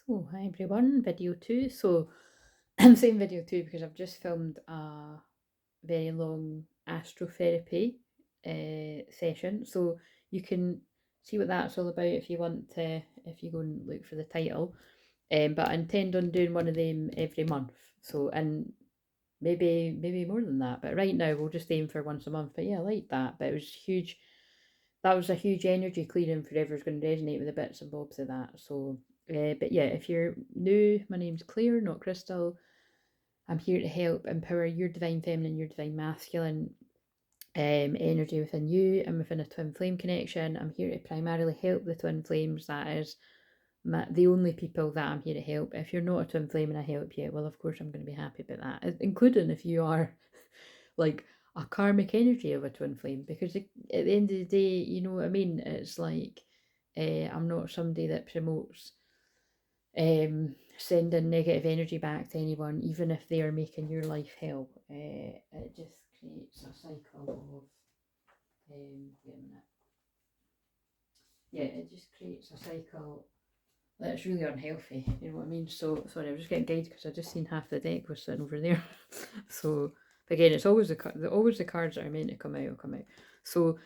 So, hi everyone, video 2. So, I'm saying video 2 because I've just filmed a very long astrotherapy session. So, you can see what that's all about if you want to, if you go and look for the title. But I intend on doing one of them every month. So, and maybe more than that. But right now, we'll just aim for once a month. But yeah, I like that. But it was huge. That was a huge energy clearing for whoever's going to resonate with the bits and bobs of that. So, but yeah, if you're new, my name's Claire, not Crystal. I'm here to help empower your divine feminine, your divine masculine energy within you and within a twin flame connection. I'm here to primarily help the twin flames. That is the only people that I'm here to help. If you're not a twin flame and I help you, well, of course, I'm going to be happy about that, including if you are like a karmic energy of a twin flame, because at the end of the day, you know what I mean? It's like I'm not somebody that promotes sending negative energy back to anyone, even if they are making your life hell. It just creates a cycle of wait a minute. Yeah, it just creates a cycle that's really unhealthy, you know what I mean? So sorry, I was just getting guided because I just seen half the deck was sitting over there. So again, it's always the cards that are meant to come out will come out. So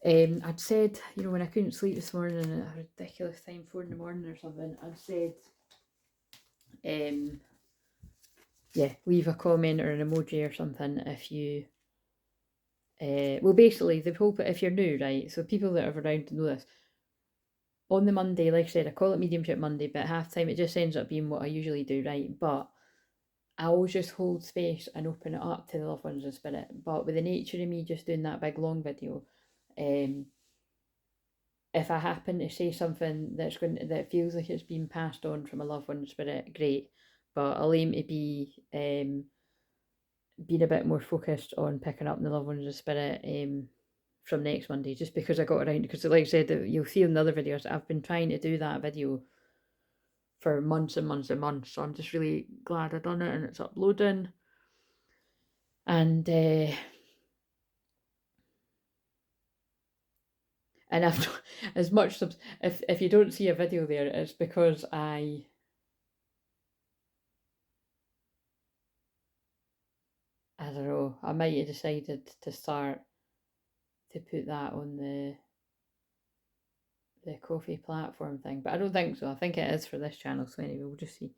I'd said, you know, when I couldn't sleep this morning at a ridiculous time, 4 in the morning or something, I'd said yeah, leave a comment or an emoji or something if you well, basically the whole, if you're new, right, so people that are around to know this, on the Monday, like I said, I call it Mediumship Monday, but at half time it just ends up being what I usually do, right? But I always just hold space and open it up to the loved ones of spirit. But with the nature of me just doing that big long video, if I happen to say something that feels like it's been passed on from a loved one spirit, great. But I'll aim to be being a bit more focused on picking up the loved ones of spirit from next Monday, just because I got around, because like I said, you'll see in the other videos, I've been trying to do that video for months and months and months. So I'm just really glad I done it and it's uploading. And I've as much if you don't see a video there, it's because I don't know, I might have decided to start to put that on the coffee platform thing, but I don't think so. I think it is for this channel. So anyway, we'll just see.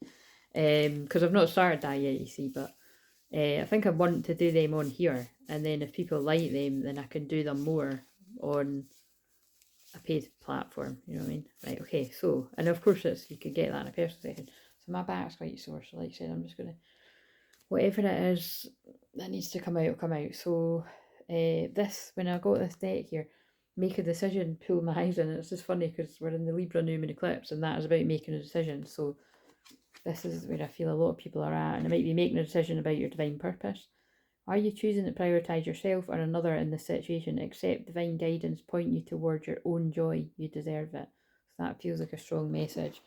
Because I've not started that yet, you see, but I think I want to do them on here, and then if people like them, then I can do them more on a paid platform. You know what I mean? Right? Okay. So, and of course, it's you could get that in a personal session. So my back's quite sore. So like I said, I'm just gonna whatever it is that needs to come out will come out. So this, when I got this deck here, make a decision, pull my eyes in. It's just funny because we're in the Libra new moon eclipse, and that is about making a decision. So this is where I feel a lot of people are at, and it might be making a decision about your divine purpose. Are you choosing to prioritise yourself or another in this situation? Accept divine guidance, point you towards your own joy. You deserve it. So that feels like a strong message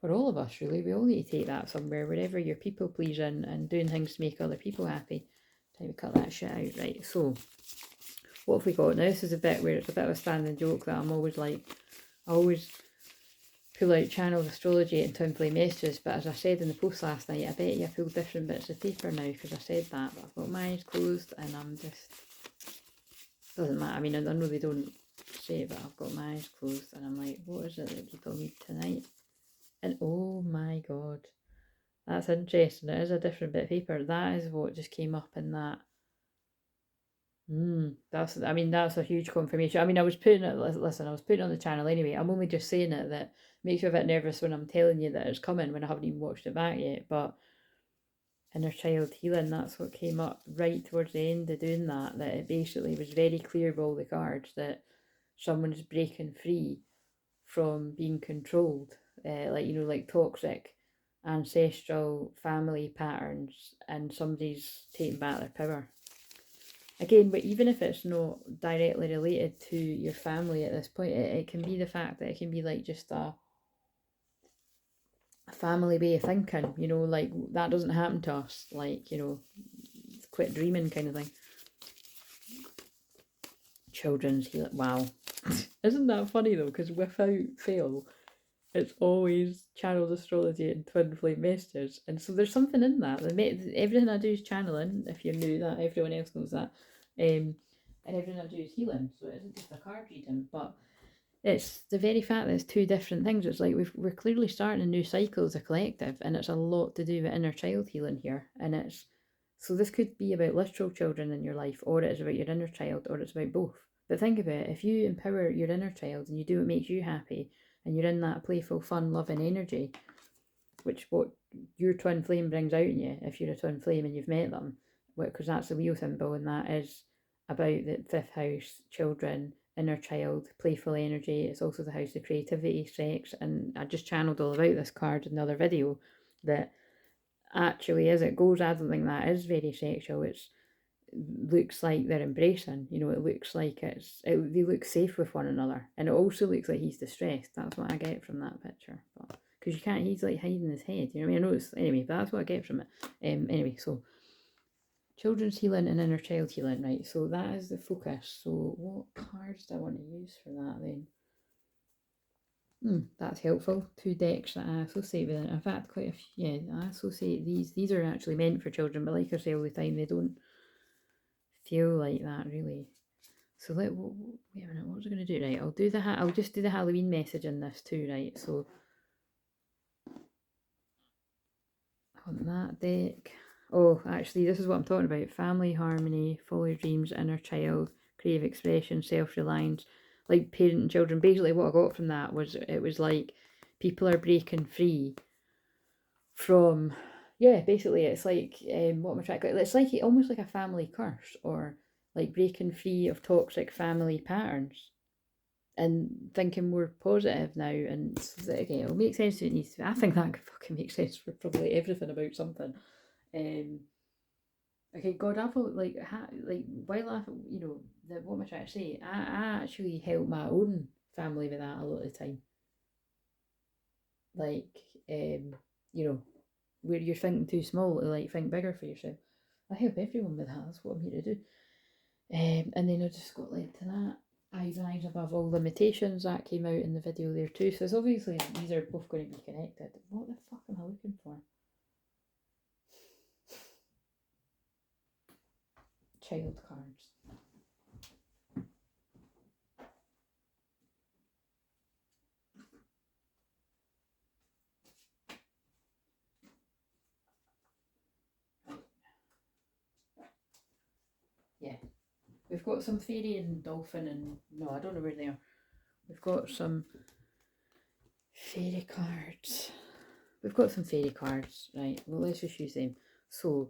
for all of us, really. We all need to take that somewhere, wherever you're people pleasing and doing things to make other people happy. Time to cut that shit out, right? So, what have we got? Now, this is a bit where it's a bit of a standing joke that I'm always like, I always pull out channeled astrology and twin flame messages, but as I said in the post last night, I bet you I pulled different bits of paper now because I said that, but I've got my eyes closed and I'm just, doesn't matter. I mean, I know they don't say it, but I've got my eyes closed and I'm like, what is it that people need tonight? And oh my god, that's interesting. It is a different bit of paper. That is what just came up in that. That's a huge confirmation. I mean, I was putting it, listen, I was putting it on the channel anyway. I'm only just saying it that makes me a bit nervous when I'm telling you that it's coming when I haven't even watched it back yet. But inner child healing, that's what came up right towards the end of doing that. That it basically was very clear with all the cards that someone's breaking free from being controlled, like toxic ancestral family patterns, and somebody's taking back their power. Again, but even if it's not directly related to your family at this point, it can be the fact that it can be like just a family way of thinking, you know, like that doesn't happen to us, like, you know, quit dreaming kind of thing. Children's healing, wow. Isn't that funny though? Because without fail, it's always channeled astrology and twin flame messages. And so there's something in that. Everything I do is channeling, if you're new, that everyone else knows that. And everything I do is healing, so it isn't just a card reading, but it's the very fact that it's two different things. It's like we're clearly starting a new cycle as a collective, and it's a lot to do with inner child healing here. And it's so this could be about literal children in your life, or it's about your inner child, or it's about both. But think about it, if you empower your inner child and you do what makes you happy, and you're in that playful, fun, loving energy, which what your twin flame brings out in you, if you're a twin flame and you've met them, because that's the wheel symbol, and that is about the fifth house, children, inner child, playful energy. It's also the house of creativity, sex, and I just channeled all about this card in another video. That actually, as it goes, I don't think that is very sexual. It looks like they're embracing. You know, it looks like they look safe with one another, and it also looks like he's distressed. That's what I get from that picture. But because you can't, he's like hiding his head. You know what I mean? I know it's anyway, but that's what I get from it. Anyway, so children's healing and inner child healing, right? So that is the focus. So what cards do I want to use for that then? That's helpful. Two decks that I associate with it. In fact, quite a few. Yeah, I associate these. These are actually meant for children, but like I say all the time, they don't feel like that really. So wait a minute. What was I going to do? Right, I'll just do the Halloween message in this too, right? So on that deck. Oh, actually, this is what I'm talking about. Family, harmony, follow your dreams, inner child, creative expression, self-reliance, like parent and children. Basically, what I got from that was, it was like people are breaking free from, yeah, basically it's like, what am I trying to, it's like almost like a family curse, or like breaking free of toxic family patterns and thinking more positive now. And okay, it'll make sense to it needs to. I think that could fucking make sense for probably everything about something. Okay, God, I've like while I, you know, what am I trying to say? I actually help my own family with that a lot of the time. Like, you know, where you're thinking too small to like think bigger for yourself. I help everyone with that. That's what I'm here to do. And then I just got led to that. Eyes and eyes above all limitations, that came out in the video there too. So it's obviously these are both going to be connected. What the fuck am I looking for? Child cards. Yeah. We've got some fairy and dolphin and no, I don't know where they are. We've got some fairy cards. We've got some fairy cards, right? Well, let's just use them. So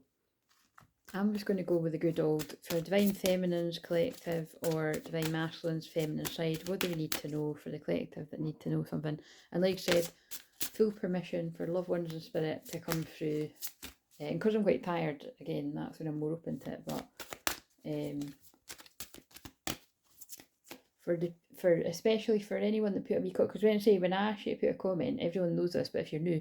I'm just going to go with the good old, for Divine Feminine's collective or Divine Masculine's feminine side. What do we need to know for the collective that need to know something? And like I said, full permission for loved ones in spirit to come through. And because I'm quite tired, again, that's when I'm more open to it. But for especially for anyone that put a wee comment, because when I ask you to put a comment, everyone knows this, but if you're new,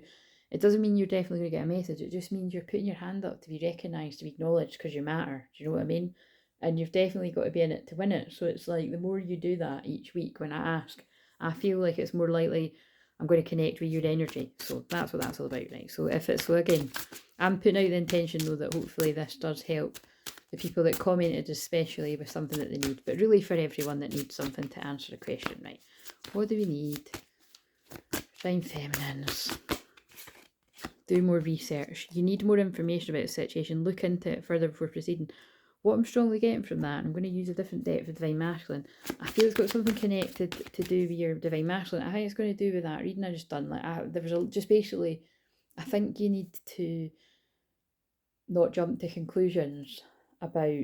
it doesn't mean you're definitely going to get a message. It just means you're putting your hand up to be recognised, to be acknowledged, because you matter. Do you know what I mean? And you've definitely got to be in it to win it. So it's like the more you do that each week when I ask, I feel like it's more likely I'm going to connect with your energy. So that's what that's all about, right? So so again, I'm putting out the intention though that hopefully this does help the people that commented, especially with something that they need, but really for everyone that needs something to answer a question, right? What do we need? Divine Feminines. Do more research. You need more information about the situation. Look into it further before proceeding. What I'm strongly getting from that, I'm going to use a different deck for Divine Masculine. I feel it's got something connected to do with your Divine Masculine. I think it's going to do with that reading I just done. Like there was just basically, I think you need to not jump to conclusions about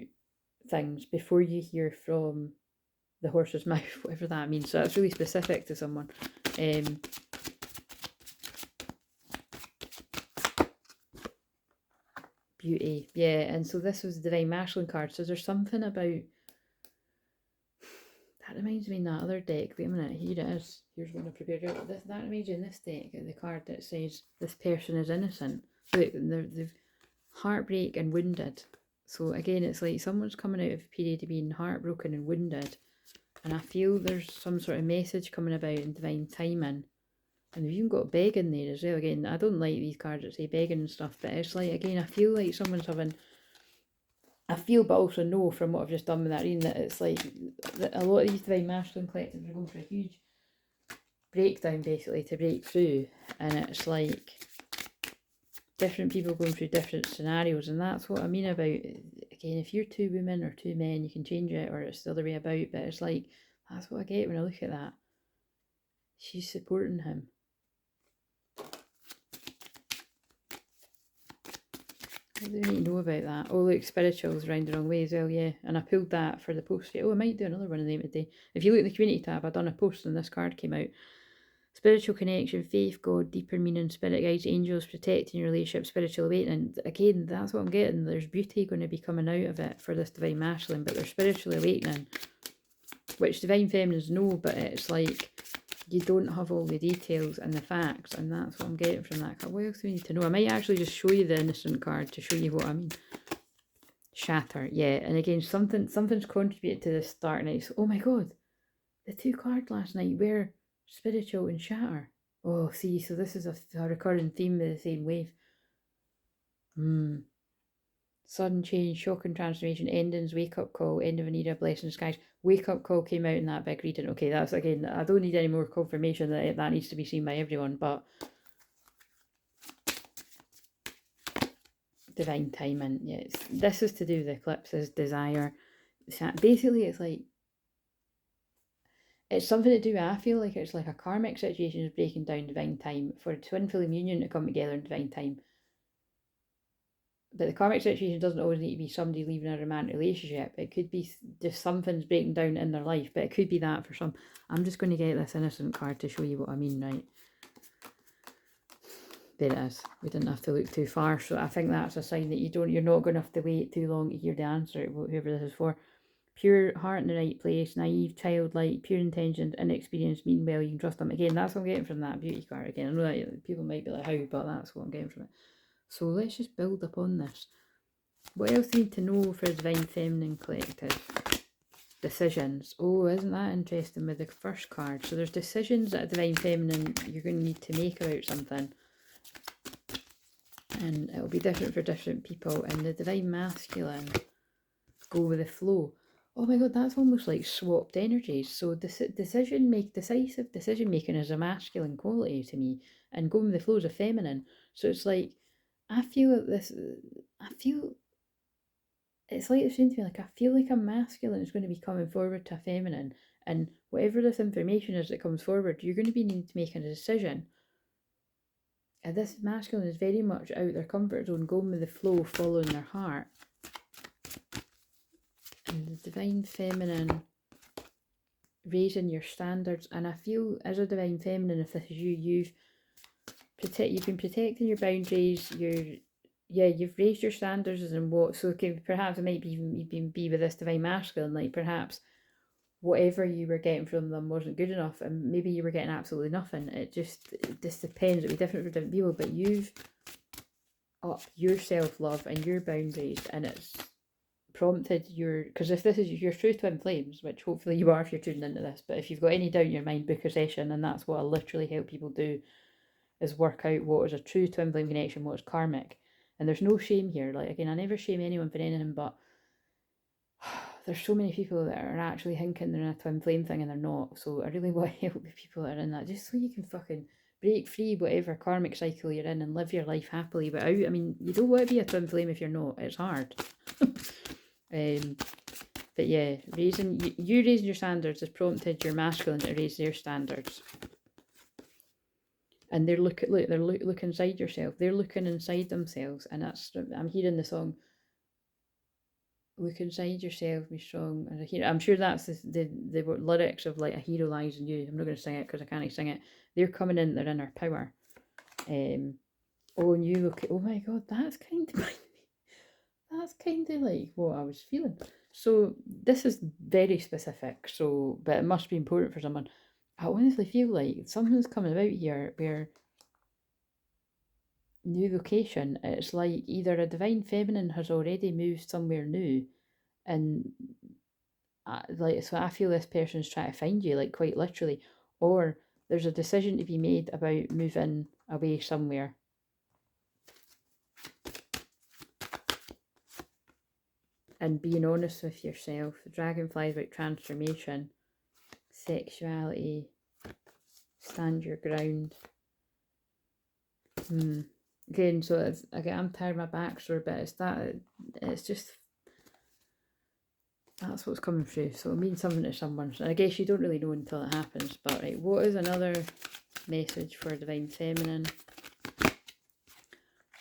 things before you hear from the horse's mouth, whatever that means. So that's really specific to someone. Beauty, yeah. And so this was the Divine Masculine card. So there's something about that reminds me in that other deck. Wait a minute, here it is. Here's one I prepared. That reminds me in this deck, the card that says this person is innocent. Look, they've heartbreak and wounded. So again, it's like someone's coming out of a period of being heartbroken and wounded, and I feel there's some sort of message coming about in divine timing And we've even got begging there as well. Again, I don't like these cards that say begging and stuff, but it's like, again, I feel like someone's having, I feel but also know from what I've just done with that reading that it's like a lot of these divine masculine collectives are going for a huge breakdown basically to break through, and it's like different people going through different scenarios, and that's what I mean about, again, if you're two women or two men, you can change it, or it's the other way about, but it's like, that's what I get when I look at that. She's supporting him. What do we need to know about that? Oh look, spiritual's round the wrong way as well, yeah. And I pulled that for the post. Oh, I might do another one of them today. If you look in the community tab, I done a post and this card came out. Spiritual connection, faith, God, deeper meaning, spirit guides, angels, protecting your relationship, spiritual awakening. Again, that's what I'm getting. There's beauty going to be coming out of it for this divine masculine, but there's spiritual awakening, which divine feminines know, but it's like you don't have all the details and the facts, and that's what I'm getting from that card. What else do we need to know? I might actually just show you the innocent card to show you what I mean. Shatter, yeah. And again, something's contributed to this dark night. So, oh my god, the two cards last night were spiritual and shatter. Oh, see, so this is a recurring theme of the same wave. Sudden change, shock and transformation, endings, wake up call, end of an era, blessing skies. Wake up call came out in that big reading. Okay, that's, again, I don't need any more confirmation that that needs to be seen by everyone, but divine timing, yes. This is to do with eclipses, desire. Basically, it's like, it's something to do, I feel like it's like a karmic situation is breaking down divine time for a twin flame union to come together in divine time. But the karmic situation doesn't always need to be somebody leaving a romantic relationship. It could be just something's breaking down in their life, but it could be that for some. I'm just going to get this innocent card to show you what I mean, right? There it is. We didn't have to look too far, so I think that's a sign that you're not going to have to wait too long to hear the answer, whoever this is for. Pure heart in the right place, naive, childlike, pure intentions, inexperienced, mean well, you can trust them. Again, that's what I'm getting from that beauty card. Again, I know that people might be like, how, but that's what I'm getting from it. So let's just build upon this. What else do you need to know for a divine feminine collective? Decisions. Oh, isn't that interesting with the first card? So there's decisions that a divine feminine you're going to need to make about something. And it'll be different for different people. And the divine masculine, go with the flow. Oh my god, that's almost like swapped energies. So decisive decision making is a masculine quality to me, and going with the flow is a feminine. So it's like, I feel it's like it's saying to me, like, I feel like a masculine is going to be coming forward to a feminine, and whatever this information is that comes forward, you're going to be needing to make a decision. And this masculine is very much out their comfort zone, going with the flow, following their heart. And the divine feminine, raising your standards. And I feel as a divine feminine, if this is you, you've been protecting your boundaries. You've raised your standards and what. So okay, perhaps it might be with this divine masculine, like perhaps whatever you were getting from them wasn't good enough, and maybe you were getting absolutely nothing. It just depends. It'll be different for different people, but you've upped your self-love and your boundaries, and it's prompted because if this is your true twin flames, which hopefully you are if you're tuning into this, but if you've got any doubt in your mind, book a session, and that's what I literally help people do, is work out what is a true twin flame connection, what is karmic. And there's no shame here. Like, again, I never shame anyone for anything, but there's so many people that are actually thinking they're in a twin flame thing and they're not. So I really want to help the people that are in that, just so you can fucking break free whatever karmic cycle you're in and live your life happily without. I mean, you don't want to be a twin flame if you're not. It's hard. But yeah, raising your standards has prompted your masculine to raise their standards. And they're look inside yourself. They're looking inside themselves, and that's, I'm hearing the song, look inside yourself, be strong as a hero. I'm sure that's the lyrics of like A Hero Lies in You. I'm not going to sing it because I can't sing it. They're coming in their inner power. Oh, and you look at, oh my god, that's kind of like what I was feeling. So this is very specific, so but it must be important for someone. I honestly feel like something's coming about here where new location, it's like either a divine feminine has already moved somewhere new, and so I feel this person's trying to find you, like quite literally, or there's a decision to be made about moving away somewhere. And being honest with yourself. The dragonfly is about transformation, sexuality, stand your ground. Again, so it's, again, I'm tired, my back's sore, but it's just, that's what's coming through. So it means something to someone. So I guess you don't really know until it happens. But right, what is another message for Divine Feminine?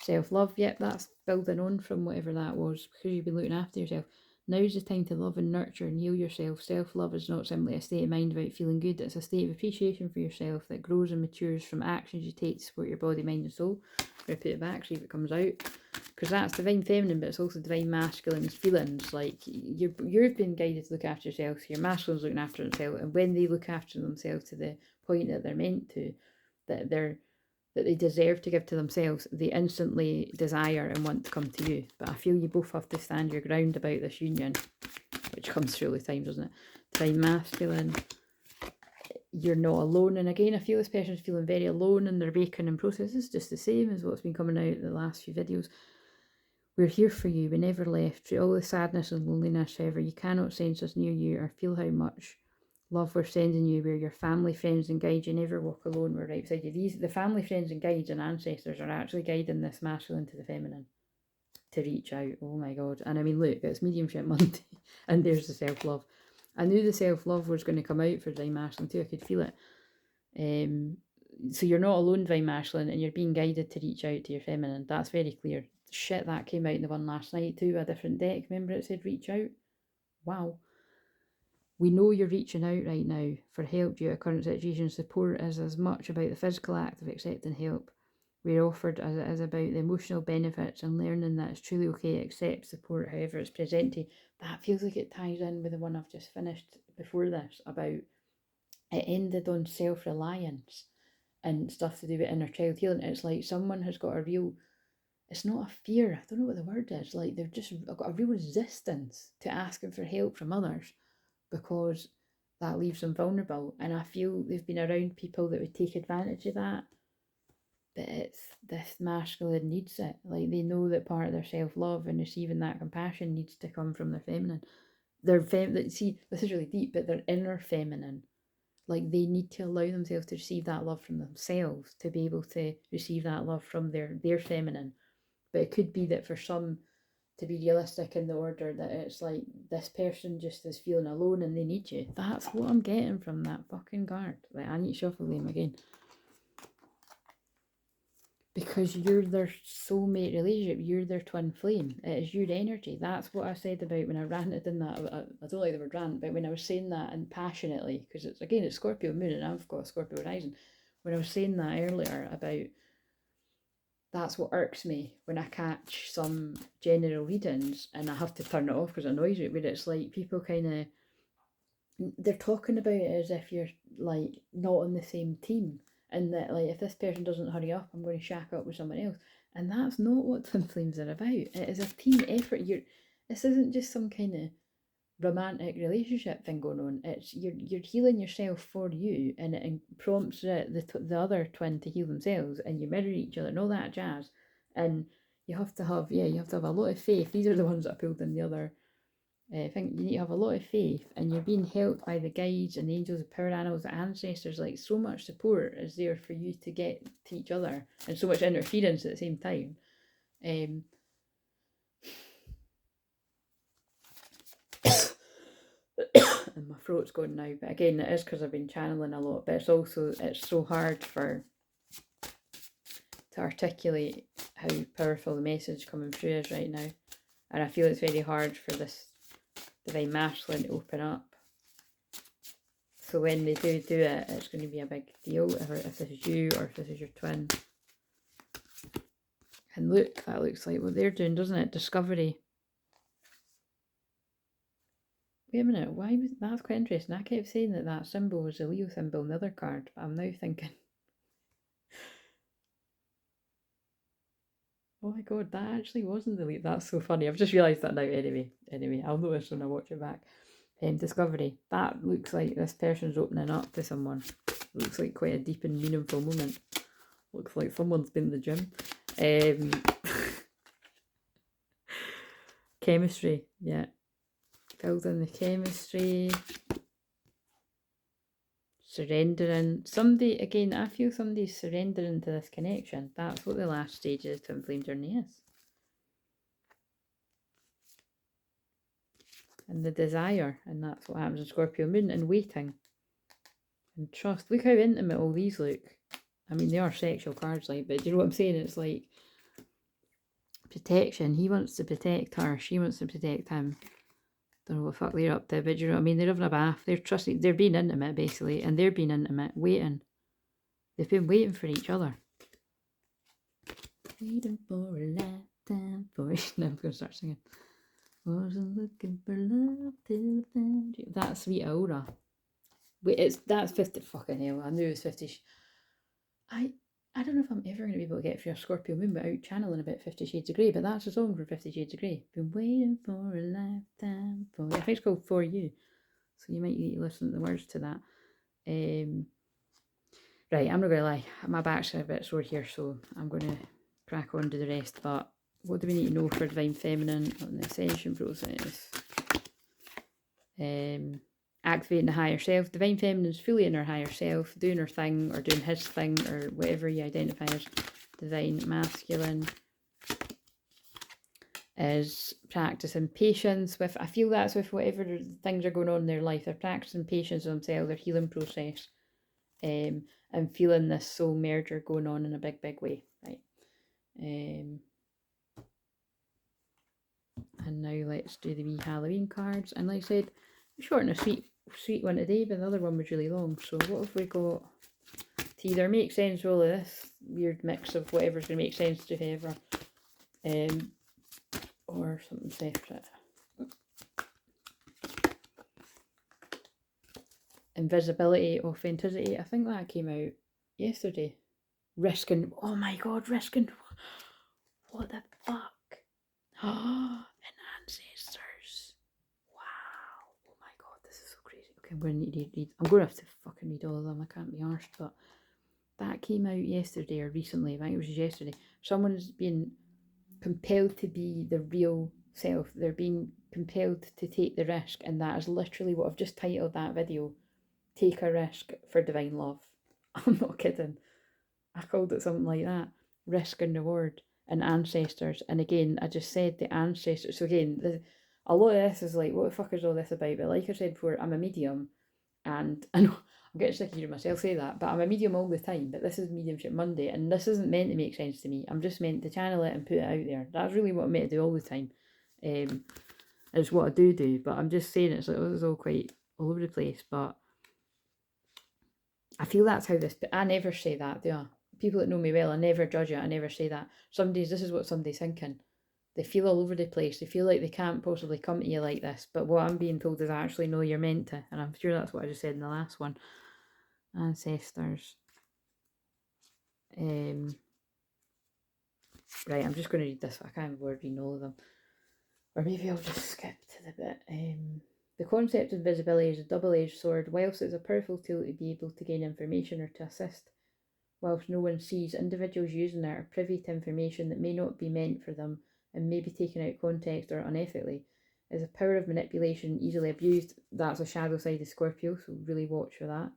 Self-love, yep, that's building on from whatever that was, because you've been looking after yourself. Now's the time to love and nurture and heal yourself. Self-love is not simply a state of mind about feeling good. It's a state of appreciation for yourself that grows and matures from actions you take to support your body, mind and soul. I'm going to put it back, see if it comes out. Because that's Divine Feminine, but it's also Divine Masculine's feelings. Like, you've been guided to look after yourself, so your masculine's looking after themselves. And when they look after themselves to the point that they're meant to, that they deserve to give to themselves, they instantly desire and want to come to you. But I feel you both have to stand your ground about this union, which comes through all the time, doesn't it? Divine Masculine, you're not alone. And again, I feel this person's feeling very alone in their awakening process. It's just the same as what's been coming out in the last few videos. We're here for you. We never left. Through all the sadness and loneliness, however, you cannot sense us near you or feel how much love we're sending you. We're your family, friends and guides. You never walk alone. We're right beside you. The family, friends and guides and ancestors are actually guiding this masculine to the feminine to reach out. Oh my God. And I mean, look, it's Mediumship Monday and there's the self-love. I knew the self-love was going to come out for Divine Masculine too. I could feel it. So you're not alone, Divine Masculine, and you're being guided to reach out to your feminine. That's very clear. Shit, that came out in the one last night too, a different deck. Remember it said reach out? Wow. We know you're reaching out right now for help due to a current situation. Support is as much about the physical act of accepting help we're offered as it is about the emotional benefits and learning that it's truly okay to accept support however it's presented. That feels like it ties in with the one I've just finished before this about it ended on self-reliance and stuff to do with inner child healing. It's like someone has got a real, it's not a fear, I don't know what the word is, like they've just got a real resistance to asking for help from others because that leaves them vulnerable. And I feel they've been around people that would take advantage of that. But it's this masculine needs it. Like they know that part of their self-love and receiving that compassion needs to come from their feminine. See, this is really deep, but their inner feminine. Like they need to allow themselves to receive that love from themselves to be able to receive that love from their feminine. But it could be that for some, to be realistic in the order, that it's like this person just is feeling alone and they need you. That's what I'm getting from that fucking card. Like I need to shuffle them again. Because you're their soulmate relationship, you're their twin flame. It is your energy. That's what I said about when I ranted in that. I don't like the word rant, but when I was saying that and passionately, because it's Scorpio moon and I've got a Scorpio rising. When I was saying that earlier about that's what irks me when I catch some general readings and I have to turn it off because it annoys me, but it's like people kind of, they're talking about it as if you're like not on the same team. And that, like, if this person doesn't hurry up, I'm going to shack up with someone else. And that's not what twin flames are about. It is a team effort. This isn't just some kind of romantic relationship thing going on. It's you're healing yourself for you, and it prompts the other twin to heal themselves, and you mirror each other and all that jazz. And you have to have a lot of faith. These are the ones that I pulled in the other. I think you need to have a lot of faith, and you're being helped by the guides and the angels, the power animals, the ancestors. Like so much support is there for you to get to each other, and so much interference at the same time. And my throat's going now, but again, it is because I've been channeling a lot. But it's so hard to articulate how powerful the message coming through is right now, and I feel it's very hard for this Divine Masculine to open up. So when they do it, it's going to be a big deal if this is you or if this is your twin. And look, that looks like what they're doing, doesn't it? Discovery. Wait a minute, that's quite interesting. I kept saying that symbol was a Leo symbol in the other card, but I'm now thinking, oh my God, that actually wasn't the Leo. That's so funny. I've just realised that now. Anyway, I'll notice when I watch it back. Discovery. That looks like this person's opening up to someone. looks like quite a deep and meaningful moment. Looks like someone's been in the gym. Chemistry, yeah. Building the chemistry. Surrendering. Somebody, again, I feel somebody's surrendering to this connection. That's what the last stage of the twin flame journey is. And the desire, and that's what happens in Scorpio moon, and waiting. And trust. Look how intimate all these look. I mean, they are sexual cards, like, but do you know what I'm saying? It's like protection. He wants to protect her. She wants to protect him. Don't know what the fuck they're up to, but do you know what I mean? They're having a bath. They're trusting. They're being intimate, basically, and they're being intimate, waiting. They've been waiting for each other. Waiting for a lifetime for. Now I'm gonna start singing. Wasn't looking for love till I found you. That's sweet aura. Wait, that's 50. Fucking hell! I knew it was 50. I don't know if I'm ever going to be able to get through a Scorpio moon without channeling a bit 50 Shades of Grey, but that's a song for 50 Shades of Grey. Been waiting for a lifetime for you. I think it's called For You. So you might need to listen to the words to that. Right, I'm not going to lie. My back's a bit sore here, so I'm going to crack on to the rest. But what do we need to know for Divine Feminine on the Ascension process? Activating the higher self. Divine Feminine is fully in her higher self, doing her thing or doing his thing or whatever you identify as. Divine Masculine is practicing patience with, I feel that's with whatever things are going on in their life. They're practicing patience with themselves, their healing process, and feeling this soul merger going on in a big, big way, right? And now let's do the wee Halloween cards. And like I said, short and a sweet one today, but the other one was really long. So what have we got to either make sense of all of this weird mix of whatever's going to make sense to whoever, or something separate. Invisibility, authenticity. I think that came out yesterday. Risking. Oh my god, risking. What the fuck? Oh, and ancestors. Wow. Oh my god, this is so crazy. Okay, I'm going to need to read. I'm going to have to fucking read all of them. I can't be arsed, but that came out yesterday or recently. I think it was yesterday. Someone's being compelled to be the real self. They're being compelled to take the risk, and that is literally what I've just titled that video. Take a risk for divine love. I'm not kidding. I called it something like that. Risk and reward and ancestors. And again, I just said the ancestors. So again, a lot of this is like, what the fuck is all this about? But like I said before, I'm a medium, and I know I'm getting sick of hearing myself say that, but I'm a medium all the time. But this is Mediumship Monday, and this isn't meant to make sense to me. I'm just meant to channel it and put it out there. That's really what I'm meant to do all the time. Is what I do. But I'm just saying it's like, oh, it's all quite all over the place. But I feel that's how this. But I never say that, do I? People that know me well, I never judge it. I never say that. Some days, this is what somebody's thinking. They feel all over the place. They feel like they can't possibly come to you like this. But what I'm being told is actually, no, you're meant to. And I'm sure that's what I just said in the last one. Ancestors. Right, I'm just going to read this. I can't even bother reading all of them. Or maybe I'll just skip to the bit. The concept of invisibility is a double-edged sword. Whilst it's a powerful tool to be able to gain information or to assist, whilst no one sees, individuals using it are privy to information that may not be meant for them and may be taken out of context or unethically. As a power of manipulation easily abused, that's a shadow side of Scorpio, so really watch for that.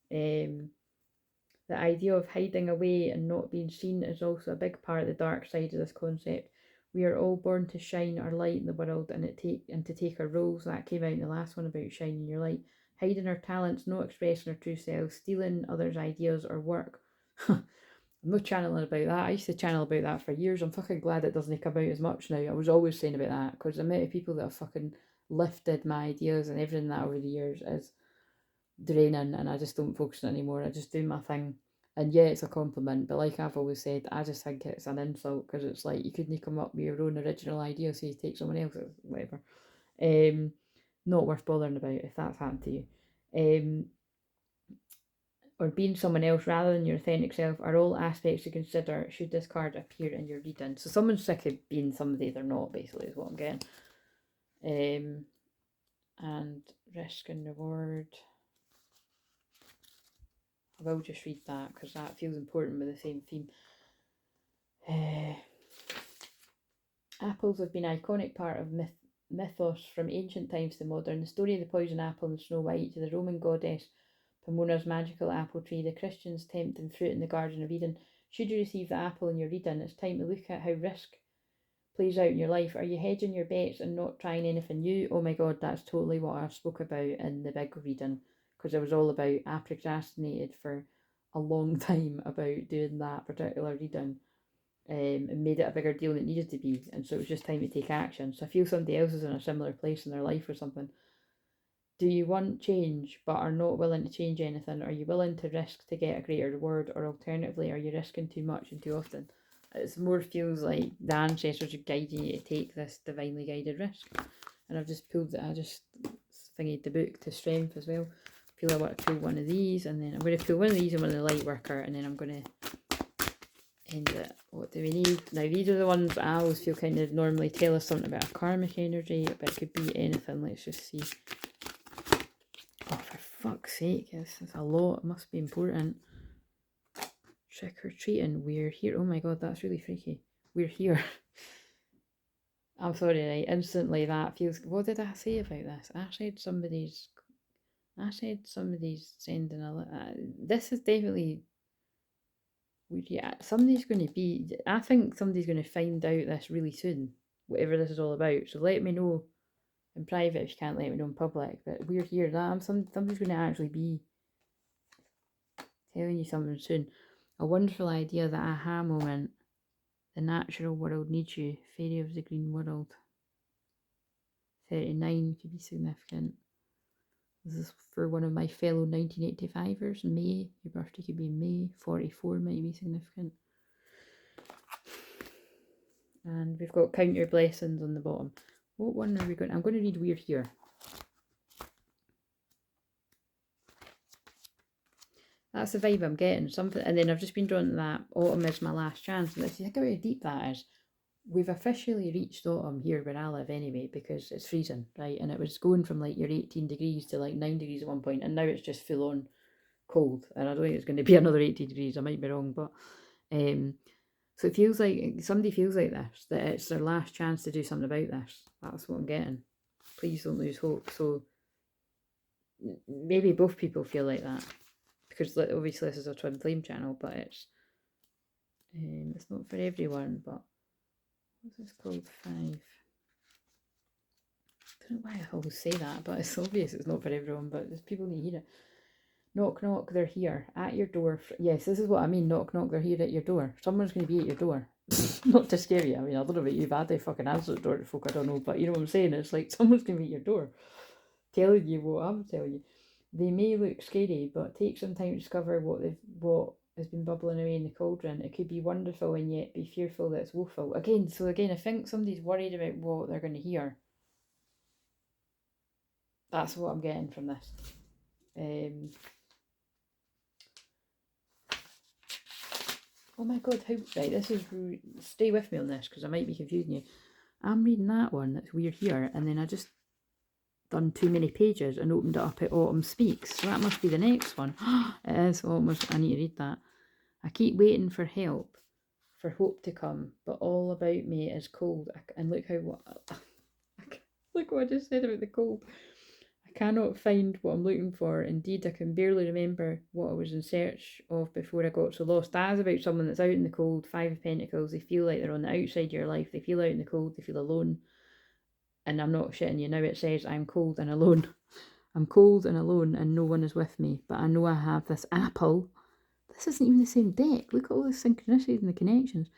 The idea of hiding away and not being seen is also a big part of the dark side of this concept. We are all born to shine our light in the world and to take our roles. That came out in the last one about shining your light. Hiding our talents, not expressing our true selves, stealing others' ideas or work. I'm not channeling about that. I used to channel about that for years. I'm fucking glad it doesn't come out as much now. I was always saying about that because the amount of people that have fucking lifted my ideas and everything that over the years is draining, and I just don't focus on it anymore. I just do my thing. And yeah, it's a compliment, but like I've always said, I just think it's an insult because it's like you couldn't come up with your own original idea, so you take someone else's, whatever. Not worth bothering about if that's happened to you. Or being someone else rather than your authentic self are all aspects to consider should this card appear in your reading. So someone's sick of being somebody they're not, basically, is what I'm getting. And risk and reward. I will just read that because that feels important with the same theme. Apples have been an iconic part of mythos from ancient times to modern. The story of the poison apple and Snow White, to the Roman goddess Pomona's magical apple tree, the Christians' tempting fruit in the Garden of Eden. Should you receive the apple in your reading, it's time to look at how risk plays out in your life. Are you hedging your bets and not trying anything new? Oh my god, that's totally what I spoke about in the big reading, because it was all about, I procrastinated for a long time about doing that particular reading, and made it a bigger deal than it needed to be, and so it was just time to take action. So I feel somebody else is in a similar place in their life or something. Do you want change but are not willing to change anything? Are you willing to risk to get a greater reward, or alternatively, are you risking too much and too often? It more feels like the ancestors are guiding you to take this divinely guided risk. And I've just pulled it, I just thingied the book to strength as well. I feel I want to pull one of these, and then I'm going to pull one of these and one of the light worker, and then I'm going to end it. What do we need? Now these are the ones that I always feel kind of normally tell us something about a karmic energy, but it could be anything. Let's just see. Oh, for fuck's sake, this is a lot. It must be important. Trick or treating, we're here. Oh my god, that's really freaky. We're here. I'm sorry, right? Instantly that feels. What did I say about this? I said somebody's sending a. This is definitely. Yeah, somebody's going to be. I think somebody's going to find out this really soon, whatever this is all about. So let me know in private if you can't let me know in public. But we're here. Somebody's going to actually be telling you something soon. A wonderful idea, the aha moment. The natural world needs you. Fairy of the green world. 39 could be significant. This is for one of my fellow 1985ers. May. Your birthday could be May. 44 might be significant. And we've got count your blessings on the bottom. What one are we going to... I'm going to read We're Here. That's the vibe I'm getting. Something, and then I've just been drawn to that autumn is my last chance. And if you think about how deep that is, we've officially reached autumn here where I live anyway, because it's freezing, right? And it was going from like your 18 degrees to like 9 degrees at one point, and now it's just full on cold. And I don't think it's going to be another 18 degrees. I might be wrong, but so it feels like somebody feels like this, that it's their last chance to do something about this. That's what I'm getting. Please don't lose hope. So maybe both people feel like that, because obviously this is a twin flame channel, but it's not for everyone. But what's this called? 5. I don't know why I always say that, but it's obvious it's not for everyone, but there's people need to hear it. Knock, knock, they're here at your door. Yes, this is what I mean. Knock, knock, they're here at your door. Someone's going to be at your door. Not to scare you. I mean, I don't know about you, but I fucking answer the door to folk I don't know. But you know what I'm saying? It's like someone's going to be at your door telling you what I'm telling you. They may look scary, but take some time to discover what has been bubbling away in the cauldron. It could be wonderful and yet be fearful that it's woeful. Again, I think somebody's worried about what they're going to hear. That's what I'm getting from this. Oh my god, how right, this is, stay with me on this because I might be confusing you. I'm reading that one that's We're Here, and then I just done too many pages and opened it up at Autumn Speaks. So that must be the next one. It is almost, I need to read that. I keep waiting for help, for hope to come, but all about me is cold. And look what I just said about the cold. I cannot find what I'm looking for. Indeed, I can barely remember what I was in search of before I got so lost. That is about someone that's out in the cold. 5 of Pentacles. They feel like they're on the outside of your life. They feel out in the cold. They feel alone. And I'm not shitting you now. It says I'm cold and alone. I'm cold and alone and no one is with me. But I know I have this apple. This isn't even the same deck. Look at all the synchronicities and the connections.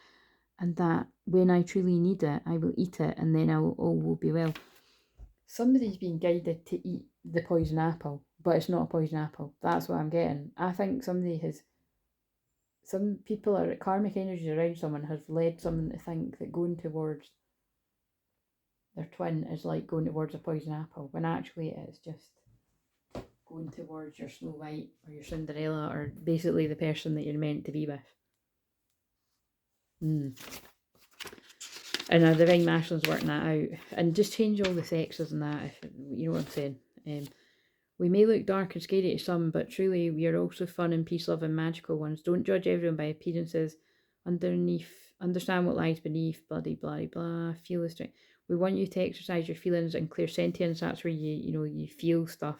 And that when I truly need it, I will eat it and then all will be well. Somebody's been guided to eat the poison apple, but it's not a poison apple. That's what I'm getting. I think some people are karmic energies around someone has led someone to think that going towards their twin is like going towards a poison apple, when actually it's just going towards your Snow White or your Cinderella, or basically the person that you're meant to be with. And the Divine Masculine's working that out. And just change all the sexes and that, if you know what I'm saying. We may look dark and scary to some, but truly we are also fun and peace-loving magical ones. Don't judge everyone by appearances. Understand what lies beneath, bloody blah blah. Feel the strength. We want you to exercise your feelings and clairsentience. That's where you feel stuff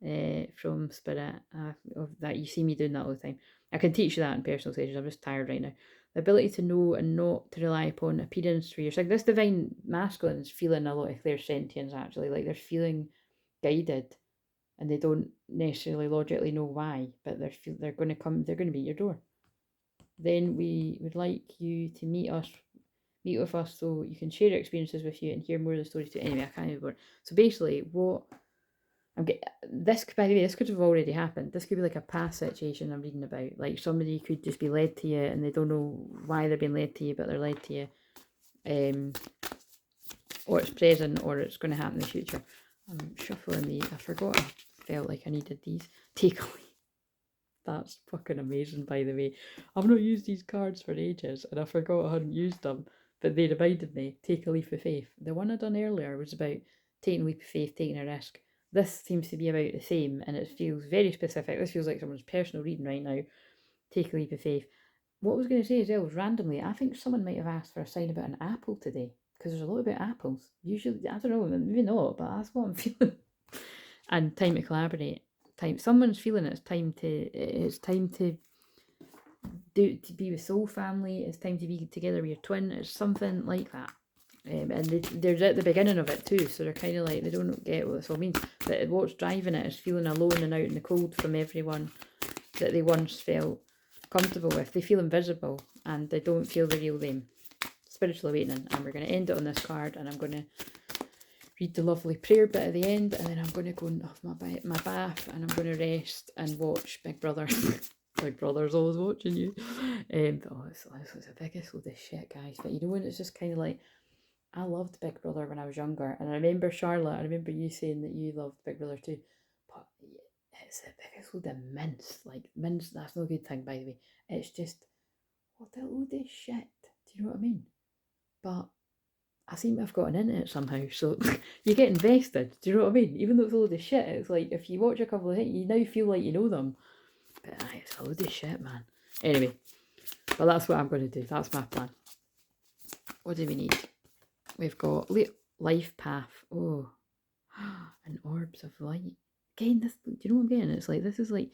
from spirit. That you see me doing that all the time. I can teach you that in personal sessions. I'm just tired right now. The ability to know and not to rely upon appearance for yourself. This divine masculine is feeling a lot of clairsentience actually. Like they're feeling guided, and they don't necessarily logically know why, but they're going to come. They're going to be at your door. Then we would like you to meet with us so you can share your experiences with you and hear more of the stories too. Anyway, I can't remember. So basically, what I'm getting this, by the way, this could have already happened. This could be like a past situation I'm reading about. Like somebody could just be led to you and they don't know why they're being led to you, but they're led to you. Or it's present or it's going to happen in the future. I'm shuffling these. I forgot I felt like I needed these. Take away. That's fucking amazing, by the way. I've not used these cards for ages and I forgot I hadn't used them, but they reminded me. Take a leap of faith. The one I done earlier was about taking a leap of faith, taking a risk. This seems to be about the same and it feels very specific. This feels like someone's personal reading right now. Take a leap of faith. What I was going to say as well was randomly, I think someone might have asked for a sign about an apple today because there's a lot about apples. Usually, I don't know, maybe not, but that's what I'm feeling. And time to collaborate. Someone's feeling it's time to be with soul family. It's time to be together with your twin. It's something like that. And they're at the beginning of it too, so they're kind of like they don't get what this all means. But what's driving it is feeling alone and out in the cold from everyone that they once felt comfortable with. They feel invisible and they don't feel the real them. Spiritual awakening. And we're going to end it on this card, and I'm going to read the lovely prayer bit at the end, and then I'm going to go off my bath and I'm going to rest and watch Big Brother. Big Brother's always watching you. It's the biggest load of shit, guys. But you know when it's just kind of like, I loved Big Brother when I was younger, and I remember Charlotte, I remember you saying that you loved Big Brother too, but it's the biggest load of mince. Like mince, that's no good thing, by the way. It's just, what a load of shit. Do you know what I mean? But I seem to have gotten into it somehow, so you get invested. Do you know what I mean? Even though it's a load of shit, it's like if you watch a couple of things, you now feel like you know them. But it's a load of shit, man. Anyway, but that's what I'm going to do. That's my plan. What do we need? We've got life path. Oh, and orbs of light. Again, this. Do you know what I'm getting? It's like this is like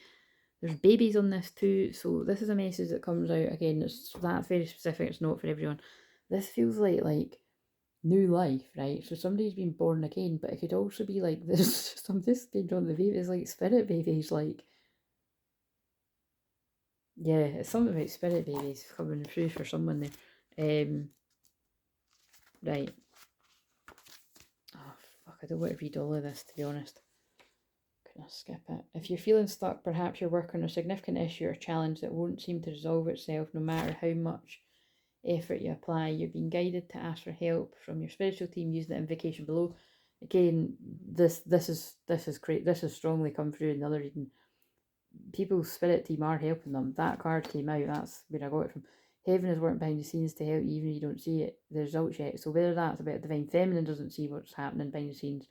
there's babies on this too. So this is a message that comes out again. That's very specific. It's not for everyone. This feels like new life, right? So somebody's been born again, but it could also be like this. I'm just being drawn to the baby. It's like spirit babies, like. Yeah, it's something about spirit babies coming through for someone there. Right. Oh, fuck, I don't want to read all of this, to be honest. Can I skip it? If you're feeling stuck, perhaps you're working on a significant issue or challenge that won't seem to resolve itself no matter how much effort you apply. You're being guided to ask for help from your spiritual team using the invocation below. Again, this is great. This has strongly come through in the other reading. People's spirit team are helping them. That card came out, that's where I got it from. Heaven is working behind the scenes to help you even if you don't see it, the results yet. So whether that's about divine feminine doesn't see what's happening behind the scenes,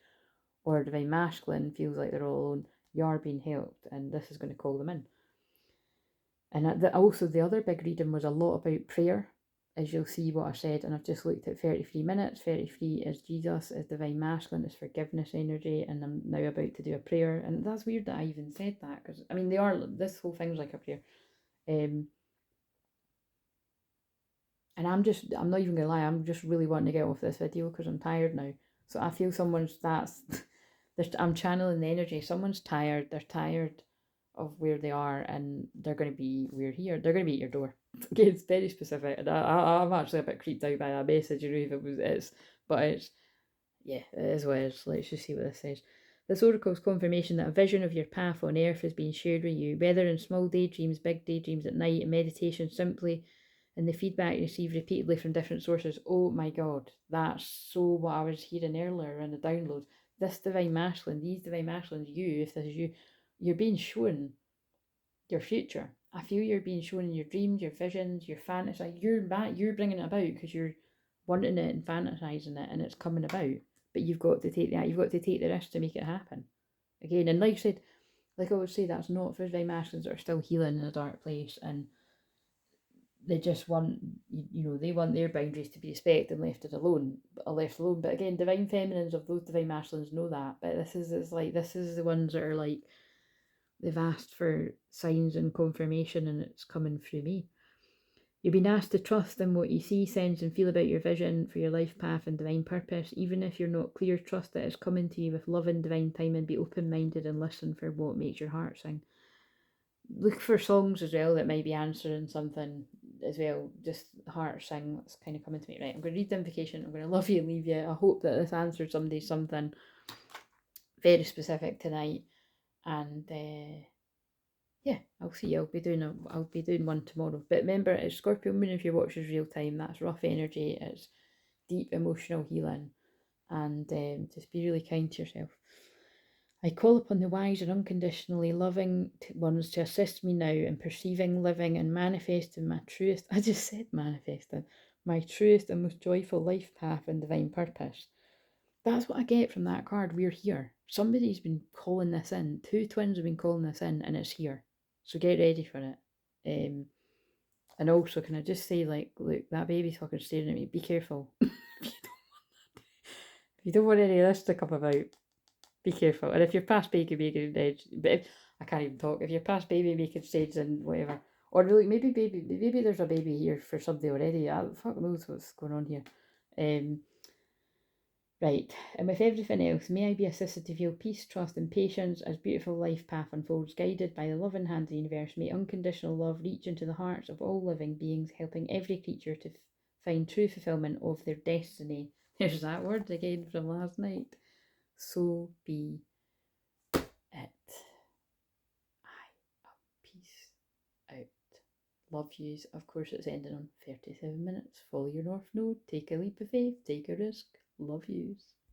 or divine masculine feels like they're all alone, you are being helped, and this is going to call them in. And also the other big reading was a lot about prayer, as you'll see what I said, and I've just looked at 33 minutes. 33 is Jesus, is divine masculine, is forgiveness energy, and I'm now about to do a prayer. And that's weird that I even said that, because I mean this whole thing's like a prayer. And I'm not even gonna lie, I'm just really wanting to get off this video because I'm tired now. So I feel I'm channeling the energy. Someone's tired, they're tired of where they are, and they're going to be, we're here, they're going to be at your door. Okay, it's very specific, and I'm actually a bit creeped out by that message, if it is what it is. Let's just see what this says. This oracle's confirmation that a vision of your path on earth is being shared with you, whether in small daydreams, big daydreams at night, in meditation, simply, and the feedback you receive repeatedly from different sources. Oh my god, that's so what I was hearing earlier in the download. These divine masculines, you, if this is you, you're being shown your future. I feel you're being shown in your dreams, your visions, your fantasy. You're bringing it about because you're wanting it and fantasizing it, and it's coming about. But you've got to take the risk to make it happen. again. And like I said, like I always say, that's not for divine masculines that are still healing in a dark place, and they just want, they want their boundaries to be respected and left alone. But again, divine feminines of those divine masculines know that. But this is the ones that are like, they've asked for signs and confirmation, and it's coming through me. You've been asked to trust in what you see, sense, and feel about your vision for your life path and divine purpose. Even if you're not clear, trust that it's coming to you with love and divine time, and be open-minded and listen for what makes your heart sing. Look for songs as well that might be answering something as well. Just heart sing, that's kind of coming to me. Right, I'm going to read the invocation. I'm going to love you, leave you. I hope that this answered somebody something very specific tonight. And yeah, I'll see. I'll be doing one tomorrow. But remember, it's Scorpio moon if you're watching real time. That's rough energy. It's deep emotional healing, and just be really kind to yourself. I call upon the wise and unconditionally loving ones to assist me now in perceiving, living, and manifesting my truest. I just said manifesting my truest and most joyful life path and divine purpose. That's what I get from that card. We're here. Somebody's been calling this in. Two twins have been calling this in, and it's here. So get ready for it. And also, can I just say, like, look, that baby's fucking staring at me. Be careful. If you don't want any of this to come about, be careful. And if you're past baby making age, but I can't even talk. If you're past baby making stage and whatever, or really maybe there's a baby here for somebody already. Fuck knows what's going on here. Right, and with everything else, may I be assisted to feel peace, trust, and patience as beautiful life path unfolds, guided by the loving hand of the universe. May unconditional love reach into the hearts of all living beings, helping every creature to find true fulfillment of their destiny. There's that word again from last night. So be it. Peace out. Love yous. Of course, it's ending on 37 minutes. Follow your North Node. Take a leap of faith. Take a risk. Love yous.